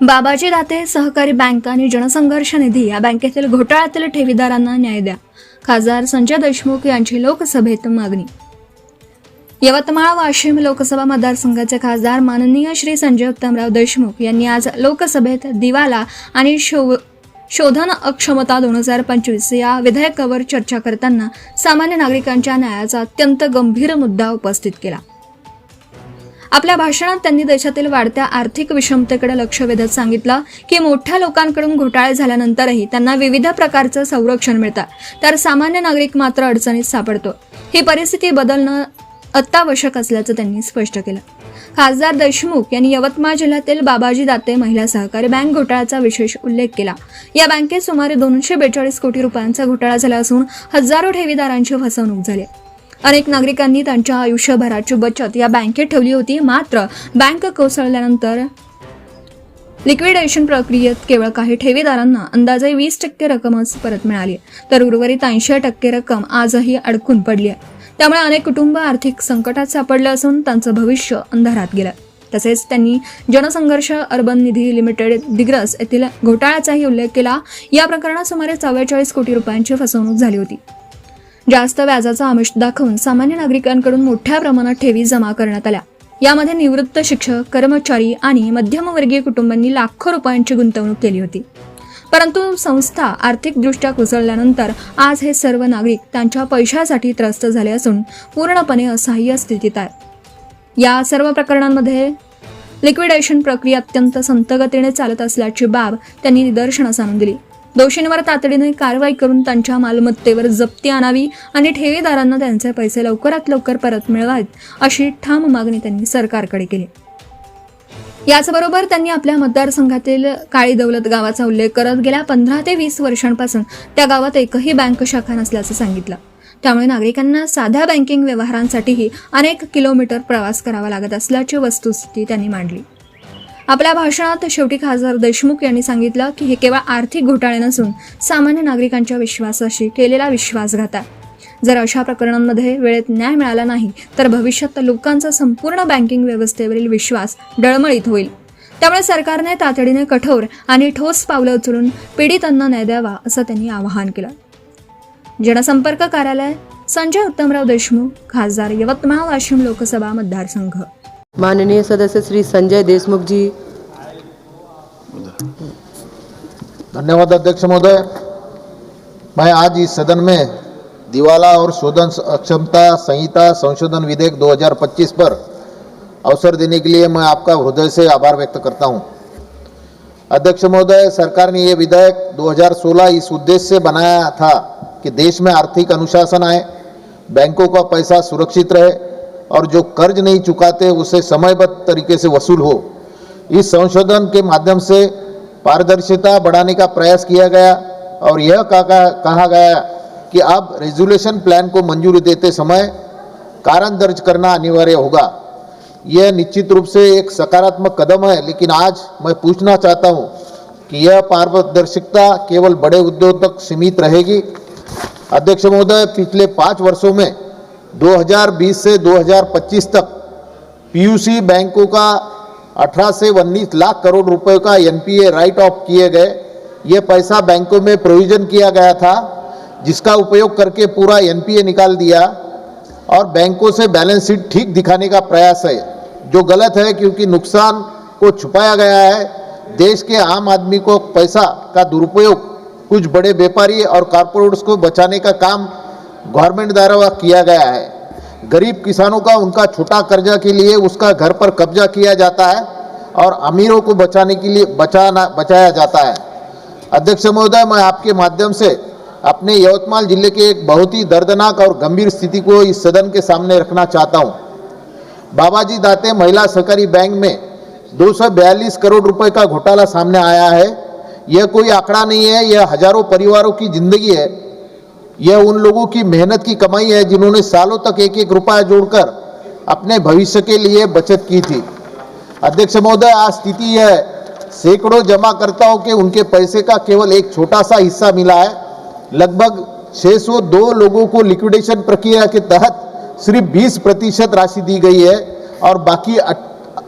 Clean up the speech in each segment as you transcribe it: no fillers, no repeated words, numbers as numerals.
बाबाजी दाते सहकारी बँक आणि जनसंघर्ष निधी या बँकेतील घोटाळ्यातील ठेवीदारांना न्याय द्या. खासदार संजय देशमुख यांची लोकसभेत मागणी. यवतमाळ वाशिम लोकसभा मतदारसंघाचे खासदार माननीय श्री संजय उत्तमराव देशमुख यांनी आज लोकसभेत दिवाला आणि शोधन अक्षमता 2025 या विधेयकावर चर्चा करताना सामान्य नागरिकांच्या न्यायाचा अत्यंत गंभीर मुद्दा उपस्थित केला. आपल्या भाषणात त्यांनी देशातील वाढत्या आर्थिक विषमतेकडे लक्ष वेधत सांगितलं की मोठ्या लोकांकडून घोटाळे झाल्यानंतरही त्यांना विविध प्रकारचं संरक्षण मिळतं, तर सामान्य नागरिक मात्र अडचणीत सापडतो. ही परिस्थिती बदलणं अत्यावश्यक असल्याचं त्यांनी स्पष्ट केलं. खासदार देशमुख यांनी यवतमाळ जिल्ह्यातील बाबाजी दाते महिला सहकारी बँक घोटाळ्याचा विशेष उल्लेख केला. या बँकेत सुमारे 242 कोटी रुपयांचा घोटाळा झाला असून हजारो ठेवीदारांची फसवणूक झाली. अनेक नागरिकांनी त्यांच्या आयुष्यभराची बचत या बँकेत ठेवली होती. मात्र बँक कोसळल्यानंतर लिक्विडेशन प्रक्रियेत केवळ काही ठेवीदारांना अंदाजे 20% रक्कमच परत मिळाली, तर उर्वरित 80% रक्कम आजही अडकून पडली आहे. त्यामुळे अनेक कुटुंब आर्थिक संकटात सापडले असून त्यांचं भविष्य अंधारात गेलं. तसेच त्यांनी जनसंघर्ष अर्बन निधी लिमिटेड दिग्रस येथील घोटाळ्याचाही उल्लेख केला. या प्रकरणात सुमारे 44 कोटी रुपयांची फसवणूक झाली होती. जास्त व्याजाचा आमिष दाखवून सामान्य नागरिकांकडून मोठ्या प्रमाणात ठेवी जमा करण्यात आल्या. यामध्ये निवृत्त शिक्षक, कर्मचारी आणि मध्यमवर्गीय कुटुंबांनी लाखो रुपयांची गुंतवणूक केली होती. परंतु संस्था आर्थिकदृष्ट्या कोसळल्यानंतर आज हे सर्व नागरिक त्यांच्या पैशासाठी त्रस्त झाले असून पूर्णपणे असहाय्य स्थितीत आहेत. या सर्व प्रकरणांमध्ये लिक्विडेशन प्रक्रिया अत्यंत संथगतीने चालत असल्याची बाब त्यांनी निदर्शनास आणून दिली. दोषींवर तातडीने कारवाई करून त्यांच्या मालमत्तेवर जप्ती आणावी आणि ठेवीदारांना त्यांचे पैसे लवकरात लवकर परत मिळवावेत, अशी ठाम मागणी त्यांनी सरकारकडे केली. याचबरोबर त्यांनी आपल्या मतदारसंघातील काळी दौलत गावाचा उल्लेख करत गेल्या 15 ते 20 वर्षांपासून त्या गावात एकही बँक शाखा नसल्याचं सांगितलं. त्यामुळे नागरिकांना साध्या बँकिंग व्यवहारांसाठीही अनेक किलोमीटर प्रवास करावा लागत असल्याची वस्तुस्थिती त्यांनी मांडली. आपल्या भाषणात शेवटी खासदार देशमुख यांनी सांगितलं की हे केवळ आर्थिक घोटाळे नसून सामान्य नागरिकांच्या विश्वासाशी केलेला विश्वासघात आहे. जर अशा प्रकरणांमध्ये वेळेत न्याय मिळाला नाही तर भविष्यात लोकांचा संपूर्ण बँकिंग व्यवस्थेवरील विश्वास डळमळीत होईल. त्यामुळे सरकारने तातडीने कठोर आणि ठोस पावलं उचलून पीडितांना न्याय द्यावा, असं त्यांनी आवाहन केलं. जनसंपर्क कार्यालय, संजय उत्तमराव देशमुख, खासदार यवतमाळ वाशिम लोकसभा मतदारसंघ. माननीय सदस्य श्री संजय देशमुख जी. धन्यवाद अध्यक्ष महोदय। मैं आज इस सदन में दिवाला और शोधन अक्षमता संहिता संशोधन विधेयक 2025 पर अवसर देने के लिए मैं आपका हृदय से आभार व्यक्त करता हूं। अध्यक्ष महोदय, सरकार ने ये विधेयक 2016 इस उद्देश्य से बनाया था कि देश में आर्थिक अनुशासन आए, बैंकों का पैसा सुरक्षित रहे और जो कर्ज नहीं चुकाते उसे समयबद्ध तरीके से वसूल हो। इस संशोधन के माध्यम से पारदर्शिता बढ़ाने का प्रयास किया गया और यह कहा गया कि अब रेजोल्यूशन प्लान को मंजूरी देते समय कारण दर्ज करना अनिवार्य होगा। यह निश्चित रूप से एक सकारात्मक कदम है, लेकिन आज मैं पूछना चाहता हूं कि यह पारदर्शिता केवल बड़े उद्योग तक सीमित रहेगी। अध्यक्ष महोदय, पिछले 5 वर्षों में 2020 से 2025 तक पीयूसी बैंकों का 18 से 19 लाख करोड़ रुपए का एनपीए राइट ऑफ किए गए। ये पैसा बैंकों में प्रोविजन किया गया था, जिसका उपयोग करके पूरा एनपीए निकाल दिया और बैंकों से बैलेंस शीट ठीक दिखाने का प्रयास है, जो गलत है क्योंकि नुकसान को छुपाया गया है। देश के आम आदमी को पैसा का दुरुपयोग कुछ बड़े व्यापारी और कॉर्पोरेट्स को बचाने का काम गवर्नमेंट द्वारा किया गया है। गरीब किसानों का उनका छोटा कर्जा के लिए उसका घर पर कब्जा किया जाता है और अमीरों को बचाने के लिए बचाया जाता है। अध्यक्ष महोदय, मैं आपके माध्यम से अपने यवतमाल जिले के एक बहुत ही दर्दनाक और गंभीर स्थिति को इस सदन के सामने रखना चाहता हूं। बाबाजी दाते महिला सहकारी बैंक में 242 करोड़ रुपए का घोटाला सामने आया है। यह कोई आंकड़ा नहीं है, यह हजारों परिवारों की जिंदगी है। यह उन लोगों की मेहनत की कमाई है जिन्होंने सालों तक एक एक रुपया जोड़कर अपने भविष्य के लिए बचत की थी। अध्यक्ष महोदय, आज स्थिति यह है, सैकड़ों जमाकर्ताओं के उनके पैसे का केवल एक छोटा सा हिस्सा मिला है। लगभग 602 लोगों को लिक्विडेशन प्रक्रिया के तहत सिर्फ 20% राशि दी गई है और बाकी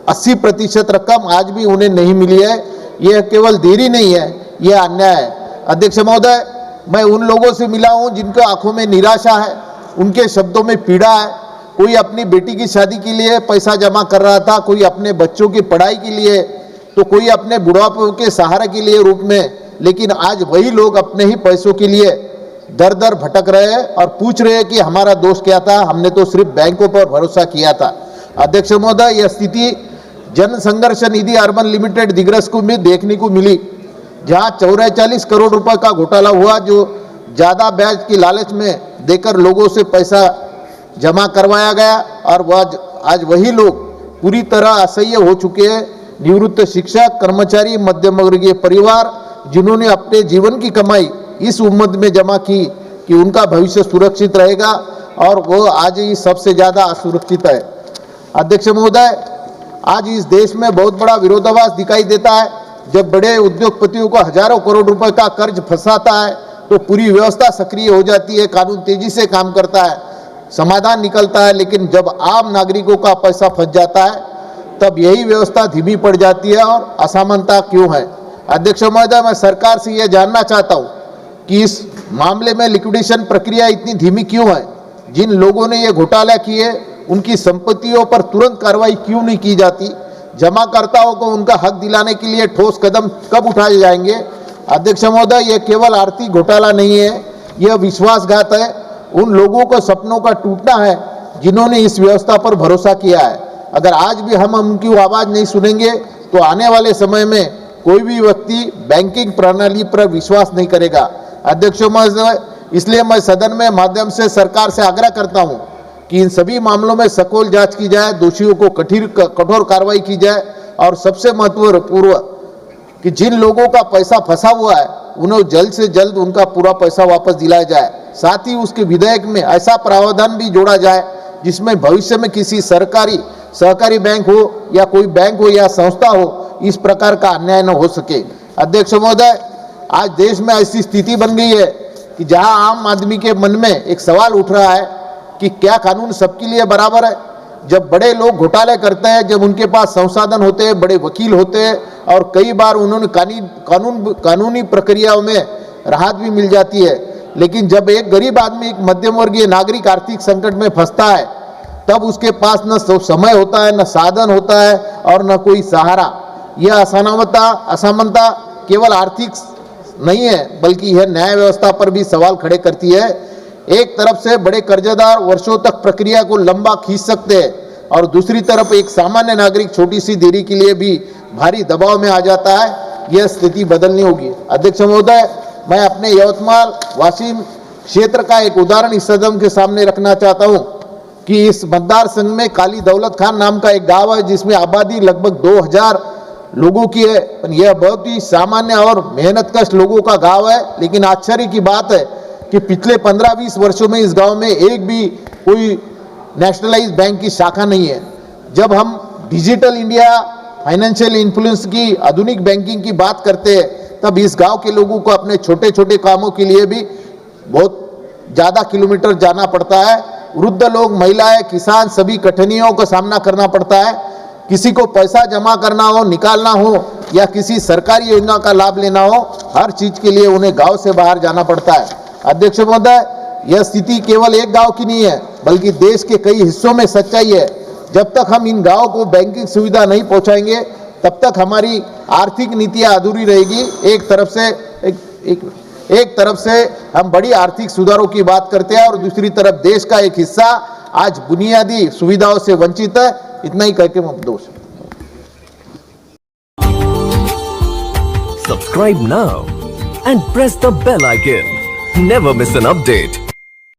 80% रकम आज भी उन्हें नहीं मिली है। ये केवल देरी नहीं है, ये अन्याय है। अध्यक्ष महोदय, मैं उन लोगों से मिला हूं जिनके आंखों में निराशा है, उनके शब्दों में पीड़ा है। कोई अपनी बेटी की शादी के लिए पैसा जमा कर रहा था, कोई अपने बच्चों की पढ़ाई के लिए, तो कोई अपने बुढ़ापे के सहारे के लिए रूप में, लेकिन आज वही लोग अपने ही पैसों के लिए दर दर भटक रहे हैं और पूछ रहे हैं कि हमारा दोष क्या था, हमने तो सिर्फ बैंकों पर भरोसा किया था। अध्यक्ष महोदय, यह स्थिति जन संघर्ष निधि अर्बन लिमिटेड दिग्रस को भी देखने को मिली, जहां 44 करोड़ रुपए का घोटाला हुआ, जो ज्यादा ब्याज की लालच में देकर लोगों से पैसा जमा करवाया गया और वह आज वही लोग पूरी तरह असह्य हो चुके हैं। निवृत्त शिक्षक, कर्मचारी, मध्यम वर्गीय परिवार, जिन्होंने अपने जीवन की कमाई इस उम्मीद में जमा की कि उनका भविष्य सुरक्षित रहेगा, और वो आज ही सबसे ज्यादा असुरक्षित है। अध्यक्ष महोदय, आज इस देश में बहुत बड़ा विरोधाभास दिखाई देता है। जब बड़े उद्योगपतियों को हजारों करोड़ रुपए का कर्ज फंसाता है तो पूरी व्यवस्था सक्रिय हो जाती है, कानून तेजी से काम करता है, समाधान निकलता है। लेकिन जब आम नागरिकों का पैसा फंस जाता है तब यही व्यवस्था धीमी पड़ जाती है, और असमानता क्यों है? अध्यक्ष महोदय, मैं सरकार से यह जानना चाहता हूं कि इस मामले में लिक्विडेशन प्रक्रिया इतनी धीमी क्यों है? जिन लोगों ने ये घोटाला किए उनकी संपत्तियों पर तुरंत कार्रवाई क्यों नहीं की जाती? जमाकर्ताओं को उनका हक दिलाने के लिए ठोस कदम कब उठाए जाएंगे? अध्यक्ष महोदय, यह केवल आर्थिक घोटाला नहीं है, यह विश्वासघात है। उन लोगों को सपनों का टूटना है जिन्होंने इस व्यवस्था पर भरोसा किया है। अगर आज भी हम उनकी आवाज नहीं सुनेंगे तो आने वाले समय में कोई भी व्यक्ति बैंकिंग प्रणाली पर विश्वास नहीं करेगा। अध्यक्ष महोदय, इसलिए मैं सदन में माध्यम से सरकार से आग्रह करता हूं कि इन सभी मामलों में सखोल जांच की जाए, दोषियों को कठोर कार्रवाई की जाए, और सबसे महत्वपूर्ण कि जिन लोगों का पैसा फंसा हुआ है उन्हें जल्द से जल्द उनका पूरा पैसा वापस दिलाया जाए। साथ ही उसके विधेयक में ऐसा प्रावधान भी जोड़ा जाए जिसमें भविष्य में किसी सहकारी बैंक हो या कोई बैंक हो या संस्था हो, इस प्रकार का अन्याय न हो सके। अध्यक्ष महोदय, आज देश में ऐसी स्थिति बन गई है कि जहां आम आदमी के मन में एक सवाल उठ रहा है कि क्या कानून सबके लिए बराबर है? जब बड़े लोग घोटाले करते हैं, जब उनके पास संसाधन होते हैं, बड़े वकील होते हैं, और कई बार उन्होंने कानूनी प्रक्रियाओं में राहत भी मिल जाती है, लेकिन जब एक गरीब आदमी, एक मध्यम वर्गीय नागरिक आर्थिक संकट में फंसता है, तब उसके पास न समय होता है, न साधन होता है, और न कोई सहारा। यह असमानता केवल आर्थिक नहीं है, बल्कि यह न्याय व्यवस्था पर भी सवाल खड़े करती है। एक तरफ से बड़े कर्जदार वर्षों तक प्रक्रिया को लंबा खींच सकते हैं, और दूसरी तरफ एक सामान्य नागरिक छोटी सी देरी के लिए भी भारी दबाव में आ जाता है। यह स्थिति बदलनी होगी। अध्यक्ष महोदय, मैं अपने यवतमाल वाशिम क्षेत्र का एक उदाहरण इस सदन के सामने रखना चाहता हूं कि इस मतदार संघ में काली दौलत खान नाम का एक गांव है, जिसमें आबादी लगभग 2000 लोगों की है। यह बहुत ही सामान्य और मेहनतकश लोगों का गांव है, लेकिन आश्चर्य की बात है कि पिछले 15-20 वर्षों में इस गांव में एक भी कोई नेशनलाइज्ड बैंक की शाखा नहीं है। जब हम डिजिटल इंडिया, फाइनेंशियल इन्फ्लुएंस की, आधुनिक बैंकिंग की बात करते हैं, तब इस गांव के लोगों को अपने छोटे छोटे कामों के लिए भी बहुत ज़्यादा किलोमीटर जाना पड़ता है। वृद्ध लोग, महिलाएं, किसान, सभी कठिनाइयों का सामना करना पड़ता है। किसी को पैसा जमा करना हो, निकालना हो, या किसी सरकारी योजना का लाभ लेना हो, हर चीज के लिए उन्हें गांव से बाहर जाना पड़ता है। अध्यक्ष महोदय, यह स्थिति केवल एक गांव की नहीं है, बल्कि देश के कई हिस्सों में सच्चाई है। जब तक हम इन गांवों को बैंकिंग सुविधा नहीं पहुंचाएंगे, तब तक हमारी आर्थिक नीतियां अधूरी रहेगी। एक तरफ से हम बड़ी आर्थिक सुधारों की बात करते हैं, और दूसरी तरफ देश का एक हिस्सा आज बुनियादी सुविधाओं से वंचित है। इतना ही करके मैं दोष। Subscribe now and press the bell icon. Never miss an update.